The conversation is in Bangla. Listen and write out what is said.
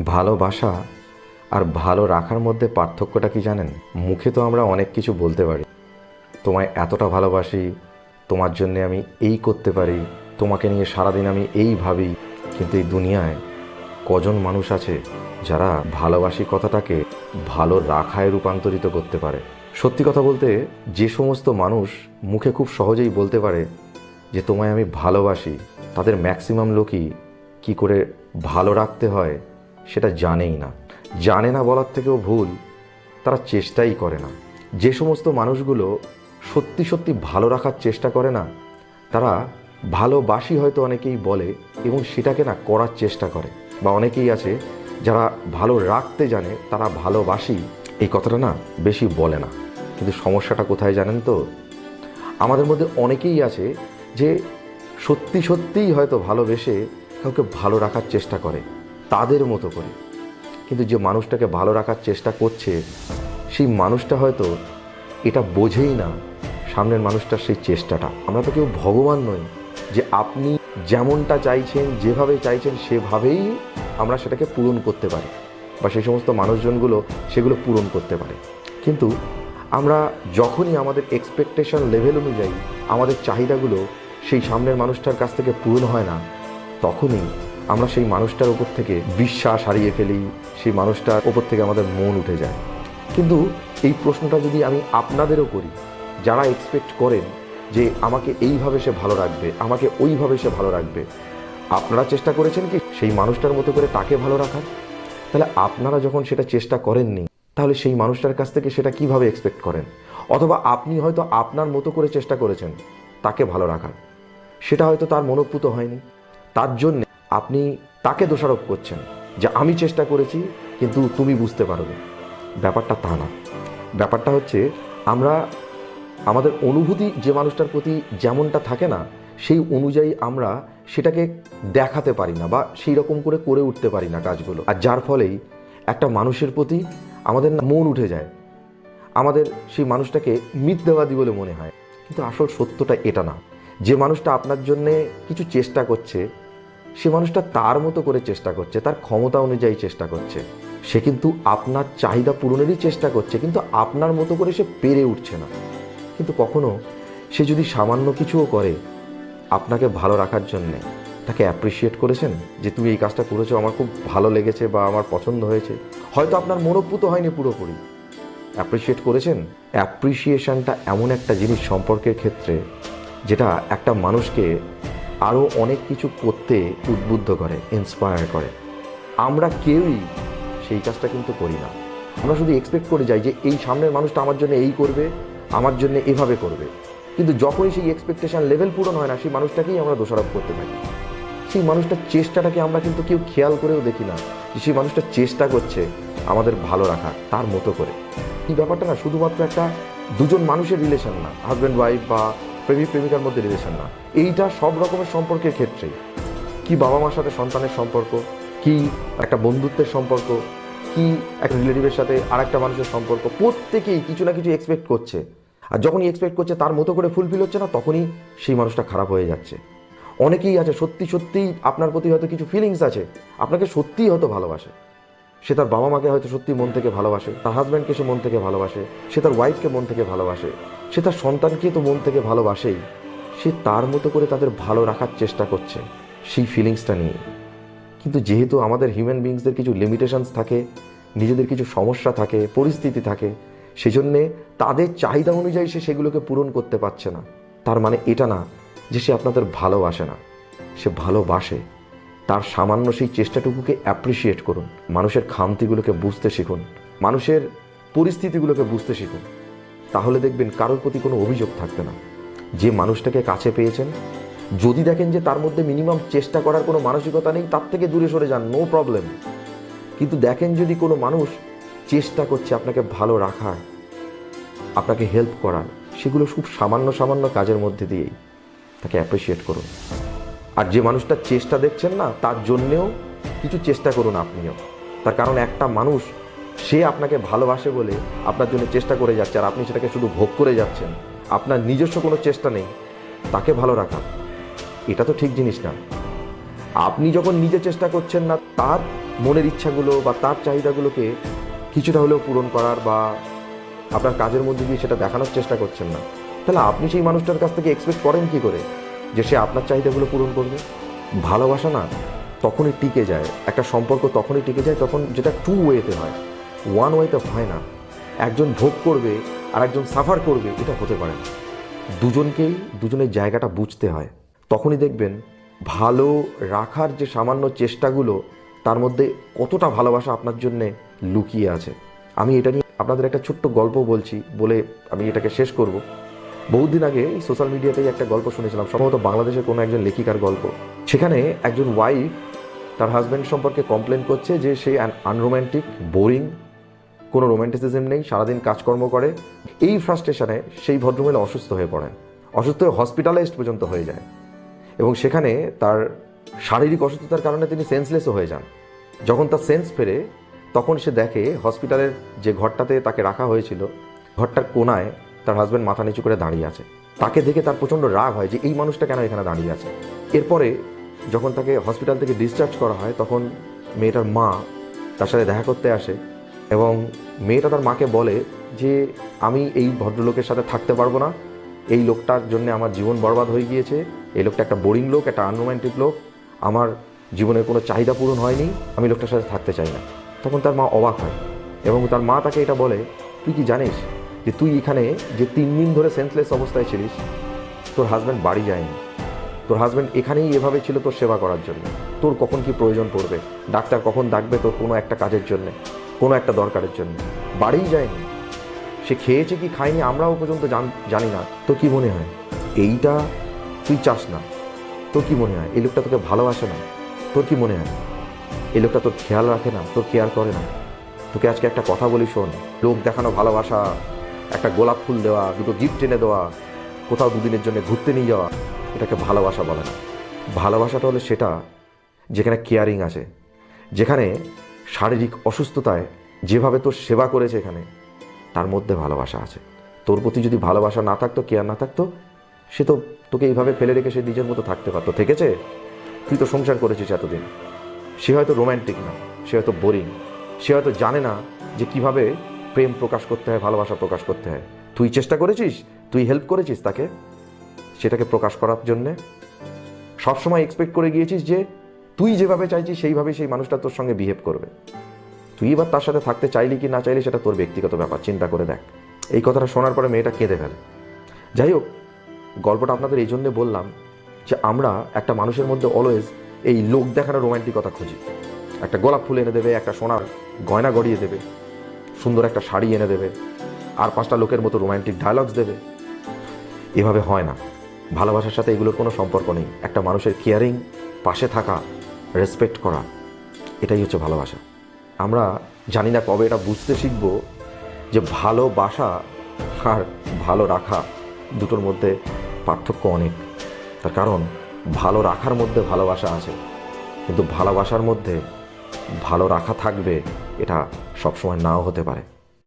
ভালোবাসা আর ভালো রাখার মধ্যে পার্থক্যটা কি জানেন? মুখে তো আমরা অনেক কিছু বলতে পারি, তোমায় এতটা ভালোবাসি, তোমার জন্যে আমি এই করতে পারি, তোমাকে নিয়ে সারাদিন আমি এই ভাবি। কিন্তু এই দুনিয়ায় কজন মানুষ আছে যারা ভালোবাসি কথাটাকে ভালো রাখায় রূপান্তরিত করতে পারে? সত্যি কথা বলতে, যে সমস্ত মানুষ মুখে খুব সহজেই বলতে পারে যে তোমায় আমি ভালোবাসি, তাদের ম্যাক্সিমাম লোকই কি করে ভালো রাখতে হয় সেটা জানেই না। জানে না বলার থেকেও ভুল, তারা চেষ্টাই করে না। যে সমস্ত মানুষগুলো সত্যি সত্যি ভালো রাখার চেষ্টা করে না, তারা ভালোবাসি হয়তো অনেকেই বলে এবং সেটাকে না করার চেষ্টা করে। বা অনেকেই আছে যারা ভালো রাখতে জানে, তারা ভালোবাসি এই কথাটা না বেশি বলে না। কিন্তু সমস্যাটা কোথায় জানেন তো? আমাদের মধ্যে অনেকেই আছে যে সত্যি সত্যিই হয়তো ভালোবেসে কাউকে ভালো রাখার চেষ্টা করে তাদের মতো করে, কিন্তু যে মানুষটাকে ভালো রাখার চেষ্টা করছে সেই মানুষটা হয়তো এটা বোঝেই না সামনের মানুষটার সেই চেষ্টাটা। আমরা তো কেউ ভগবান নই যে আপনি যেমনটা চাইছেন, যেভাবে চাইছেন সেভাবেই আমরা সেটাকে পূরণ করতে পারি বা সেই সমস্ত মানুষজনগুলো সেগুলো পূরণ করতে পারে। কিন্তু আমরা যখনই আমাদের এক্সপেকটেশন লেভেল অনুযায়ী আমাদের চাহিদাগুলো সেই সামনের মানুষটার কাছ থেকে পূরণ হয় না, তখনই আমরা সেই মানুষটার ওপর থেকে বিশ্বাস হারিয়ে ফেলি, সেই মানুষটার ওপর থেকে আমাদের মন উঠে যায়। কিন্তু এই প্রশ্নটা যদি আমি আপনাদেরও করি, যারা এক্সপেক্ট করেন যে আমাকে এইভাবে সে ভালো রাখবে, আমাকে ওইভাবে সে ভালো রাখবে, আপনারা চেষ্টা করেছেন কি সেই মানুষটার মতো করে তাকে ভালো রাখার? তাহলে আপনারা যখন সেটা চেষ্টা করেননি, তাহলে সেই মানুষটার কাছ থেকে সেটা কিভাবে এক্সপেক্ট করেন? অথবা আপনি হয়তো আপনার মতো করে চেষ্টা করেছেন তাকে ভালো রাখার, সেটা হয়তো তার মনোপুত হয়নি, তার জন্য আপনি তাকে দোষারোপ করছেন যে আমি চেষ্টা করেছি কিন্তু তুমি বুঝতে পারবে। ব্যাপারটা তা না। ব্যাপারটা হচ্ছে আমরা আমাদের অনুভূতি যে মানুষটার প্রতি যেমনটা থাকে না, সেই অনুযায়ী আমরা সেটাকে দেখাতে পারি না বা সেই রকম করে করে উঠতে পারি না কাজগুলো। আর যার ফলেই একটা মানুষের প্রতি আমাদের মন উঠে যায়, আমাদের সেই মানুষটাকে মিথ্যাবাদী বলে মনে হয়। কিন্তু আসল সত্যটা এটা না। যে মানুষটা আপনার জন্যে কিছু চেষ্টা করছে, সে মানুষটা তার মতো করে চেষ্টা করছে, তার ক্ষমতা অনুযায়ী চেষ্টা করছে। সে কিন্তু আপনার চাহিদা পূরণেরই চেষ্টা করছে, কিন্তু আপনার মতো করে সে পেরে উঠছে না। কিন্তু কখনো সে যদি সামান্য কিছুও করে আপনাকে ভালো রাখার জন্যে, তাকে অ্যাপ্রিসিয়েট করেছেন যে তুমি এই কাজটা করেছো, আমার খুব ভালো লেগেছে বা আমার পছন্দ হয়েছে, হয়তো আপনার মনোপুত হয়নি পুরোপুরি, অ্যাপ্রিসিয়েট করেছেন। অ্যাপ্রিসিয়েশনটা এমন একটা জিনিস সম্পর্কের ক্ষেত্রে যেটা একটা মানুষকে আরও অনেক কিছু করতে উদ্বুদ্ধ করে, ইন্সপায়ার করে। আমরা কেউই সেই কাজটা কিন্তু করি না। আমরা শুধু এক্সপেক্ট করে যাই যে এই সামনের মানুষটা আমার জন্য এই করবে, আমার জন্য এভাবে করবে। কিন্তু যখনই সেই এক্সপেকটেশন লেভেল পূরণ হয় না, সেই মানুষটাকেই আমরা দোষারোপ করতে থাকি। সেই মানুষটার চেষ্টাটাকে আমরা কিন্তু কেউ খেয়াল করেও দেখি না যে সেই মানুষটা চেষ্টা করছে আমাদের ভালো রাখা তার মতো করে। এই ব্যাপারটা না শুধুমাত্র একটা দুজন মানুষের রিলেশন না, হাজব্যান্ড ওয়াইফ বা প্রেমিক প্রেমিকার মধ্যে রিলেশন না, এইটা সব রকমের সম্পর্কের ক্ষেত্রেই। কি বাবা মার সাথে সন্তানের সম্পর্ক, কি একটা বন্ধুত্বের সম্পর্ক, কি একটা রিলেটিভের সাথে আর একটা মানুষের সম্পর্ক, প্রত্যেকেই কিছু না কিছু এক্সপেক্ট করছে। আর যখনই এক্সপেক্ট করছে তার মতো করে ফুলফিল হচ্ছে না, তখনই সেই মানুষটা খারাপ হয়ে যাচ্ছে। অনেকেই আছে সত্যি সত্যিই আপনার প্রতি হয়তো কিছু ফিলিংস আছে, আপনাকে সত্যিই হয়তো ভালোবাসে। সে তার বাবা মাকে হয়তো সত্যি মন থেকে ভালোবাসে, তার হাজব্যান্ডকে সে মন থেকে ভালোবাসে, সে তার ওয়াইফকে মন থেকে ভালোবাসে, সে তার সন্তানকে তো মন থেকে ভালোবাসেই। সে তার মতো করে তাদের ভালো রাখার চেষ্টা করছে সেই ফিলিংসটা নিয়ে। কিন্তু যেহেতু আমাদের হিউম্যান বিংসদের কিছু লিমিটেশনস থাকে, নিজেদের কিছু সমস্যা থাকে, পরিস্থিতি থাকে, সেজন্যে তাদের চাহিদা অনুযায়ী সে সেগুলোকে পূরণ করতে পারছে না। তার মানে এটা না যে সে আপনাদের ভালোবাসে না, সে ভালোবাসে। তার সামান্য সেই চেষ্টাটুকুকে অ্যাপ্রিসিয়েট করুন, মানুষের খামতিগুলোকে বুঝতে শিখুন, মানুষের পরিস্থিতিগুলোকে বুঝতে শিখুন। তাহলে দেখবেন কারোর প্রতি কোনো অভিযোগ থাকবে না। যে মানুষটাকে কাছে পেয়েছেন, যদি দেখেন যে তার মধ্যে মিনিমাম চেষ্টা করার কোনো মানসিকতা নেই, তার থেকে দূরে সরে যান, নো প্রবলেম। কিন্তু দেখেন যদি কোনো মানুষ চেষ্টা করছে আপনাকে ভালো রাখার, আপনাকে হেল্প করার, সেগুলো খুব সামান্য সামান্য কাজের মধ্যে দিয়েই, তাকে অ্যাপ্রিসিয়েট করুন। আর যে মানুষটার চেষ্টা দেখছেন না, তার জন্যেও কিছু চেষ্টা করুন আপনিও। তার কারণ একটা মানুষ সে আপনাকে ভালোবাসে বলে আপনার জন্য চেষ্টা করে যাচ্ছে, আর আপনি সেটাকে শুধু ভোগ করে যাচ্ছেন, আপনার নিজস্ব কোনো চেষ্টা নেই তাকে ভালো রাখা। এটা তো ঠিক জিনিস না। আপনি যখন নিজে চেষ্টা করছেন না তার মনের ইচ্ছাগুলো বা তার চাহিদাগুলোকে কিছুটা হলেও পূরণ করার বা আপনার কাজের মধ্যে দিয়ে সেটা দেখানোর চেষ্টা করছেন না, তাহলে আপনি সেই মানুষটার কাছ থেকে এক্সপেক্ট করেন কী করে যে সে আপনার চাহিদাগুলো পূরণ করবে? ভালোবাসা না তখনই টিকে যায়, একটা সম্পর্ক তখনই টিকে যায় তখন যেটা টু ওয়েতে হয়, ওয়ান ওয়েতে হয় না। একজন ভোগ করবে আর একজন সাফার করবে, এটা হতে পারে না। দুজনকেই দুজনের জায়গাটা বুঝতে হয়। তখনই দেখবেন ভালো রাখার যে সামান্য চেষ্টাগুলো, তার মধ্যে কতটা ভালোবাসা আপনার জন্যে লুকিয়ে আছে। আমি এটা নিয়ে আপনাদের একটা ছোট্ট গল্প বলছি, বলে আমি এটাকে শেষ করব। বহুদিন আগে এই সোশ্যাল মিডিয়াতেই একটা গল্প শুনেছিলাম, সম্ভবত বাংলাদেশের কোনো একজন লেখিকার গল্প। সেখানে একজন ওয়াইফ তার হাজব্যান্ড সম্পর্কে কমপ্লেন করছে যে সে আনরোম্যান্টিক, বোরিং, কোনো রোম্যান্টিসিজম নেই, সারাদিন কাজকর্ম করে। এই ফ্রাস্ট্রেশনে সেই ভদ্রমহিলা অসুস্থ হয়ে পড়েন, অসুস্থ হয়ে হসপিটালাইজড পর্যন্ত হয়ে যায় এবং সেখানে তার শারীরিক অসুস্থতার কারণে তিনি সেন্সলেসও হয়ে যান। যখন তার সেন্স ফেরে তখন সে দেখে হসপিটালের যে ঘরটাতে তাকে রাখা হয়েছিল, ঘরটার কোনায় তার হাজব্যান্ড মাথা নিচু করে দাঁড়িয়ে আছে। তাকে দেখে তার প্রচণ্ড রাগ হয় যে এই মানুষটা কেন এখানে দাঁড়িয়ে আছে। এরপরে যখন তাকে হসপিটাল থেকে ডিসচার্জ করা হয় তখন মেয়েটার মা তার সাথে দেখা করতে আসে এবং মেয়েটা তার মাকে বলে যে আমি এই ভদ্রলোকের সাথে থাকতে পারবো না, এই লোকটার জন্য আমার জীবন বরবাদ হয়ে গিয়েছে, এই লোকটা একটা বোরিং লোক, একটা আনরোম্যান্টিক লোক, আমার জীবনের কোনো চাহিদা পূরণ হয়নি, আমি লোকটার সাথে থাকতে চাই না। তখন তার মা অবাক হয় এবং তার মা তাকে এটা বলে, তুই কি জানিস যে তুই এখানে যে 3 দিন ধরে সেন্সলেস অবস্থায় ছিলিস, তোর হাজব্যান্ড বাড়ি যায়নি, তোর হাজব্যান্ড এখানেই এভাবে ছিল তোর সেবা করার জন্য। তোর কখন কি প্রয়োজন পড়বে, ডাক্তার কখন ডাকবে তোর কোনো একটা কাজের জন্যে, কোনো একটা দরকারের জন্য, বাড়িই যায়নি। সে খেয়েছে কি খায়নি আমরাও পর্যন্ত জানি না। তোর কি মনে হয় এইটা তুই চাস না? তোর কি মনে হয় এই লোকটা তোকে ভালোবাসে না? তোর কি মনে হয় এই লোকটা তোর খেয়াল রাখে না, তোর কেয়ার করে না? তোকে আজকে একটা কথা বলি শোন, লোক দেখানো ভালোবাসা, একটা গোলাপ ফুল দেওয়া, দুটো গিফট এনে দেওয়া, কোথাও দুদিনের জন্য ঘুরতে নিয়ে যাওয়া, এটাকে ভালোবাসা বলে না। ভালোবাসাটা হলো সেটা যেখানে কেয়ারিং আছে, যেখানে শারীরিক অসুস্থতায় যেভাবে তোর সেবা করেছে এখানে, তার মধ্যে ভালোবাসা আছে। তোর প্রতি যদি ভালোবাসা না থাকতো, কেয়ার না থাকতো, সে তো তোকে এইভাবে ফেলে রেখে সে নিজের মতো থাকতে পারতো। থেকেছে, তুই তো সংসার করেছিস এতদিন। সে হয়তো রোম্যান্টিক না, সে হয়তো বোরিং, সে হয়তো জানে না যে কিভাবে প্রেম প্রকাশ করতে হয়, ভালোবাসা প্রকাশ করতে হয়। তুই চেষ্টা করেছিস, তুই হেল্প করেছিস তাকে সেটাকে প্রকাশ করার জন্যে। সবসময় এক্সপেক্ট করে গিয়েছিস যে তুই যেভাবে চাইছিস সেইভাবেই সেই মানুষটা তোর সঙ্গে বিহেভ করবে। তুই এবার তার সাথে থাকতে চাইলি কি না চাইলি সেটা তোর ব্যক্তিগত ব্যাপার, চিন্তা করে দেখ। এই কথাটা শোনার পরে মেয়েটা কেঁদে ফেলে। যাই হোক, গল্পটা আপনাদের এই জন্যে বললাম যে আমরা একটা মানুষের মধ্যে অলওয়েজ এই লোক দেখানো রোম্যান্টিকতা খুঁজি। একটা গোলাপ ফুল এনে দেবে, একটা সোনার গয়না গড়িয়ে দেবে, সুন্দর একটা শাড়ি এনে দেবে, আর 5টা লোকের মতো রোম্যান্টিক ডায়লগস দেবে। এভাবে হয় না। ভালোবাসার সাথে এগুলোর কোনো সম্পর্ক নেই। একটা মানুষের কেয়ারিং, পাশে থাকা, রেসপেক্ট করা, এটাই হচ্ছে ভালোবাসা। আমরা জানি না কবে এটা বুঝতে শিখব যে ভালোবাসা আর ভালো রাখা দুটোর মধ্যে পার্থক্য অনেক। তার কারণ ভালো রাখার মধ্যে ভালোবাসা আছে, কিন্তু ভালোবাসার মধ্যে ভালো রাখা থাকবে এটা সবসময় নাও হতে পারে।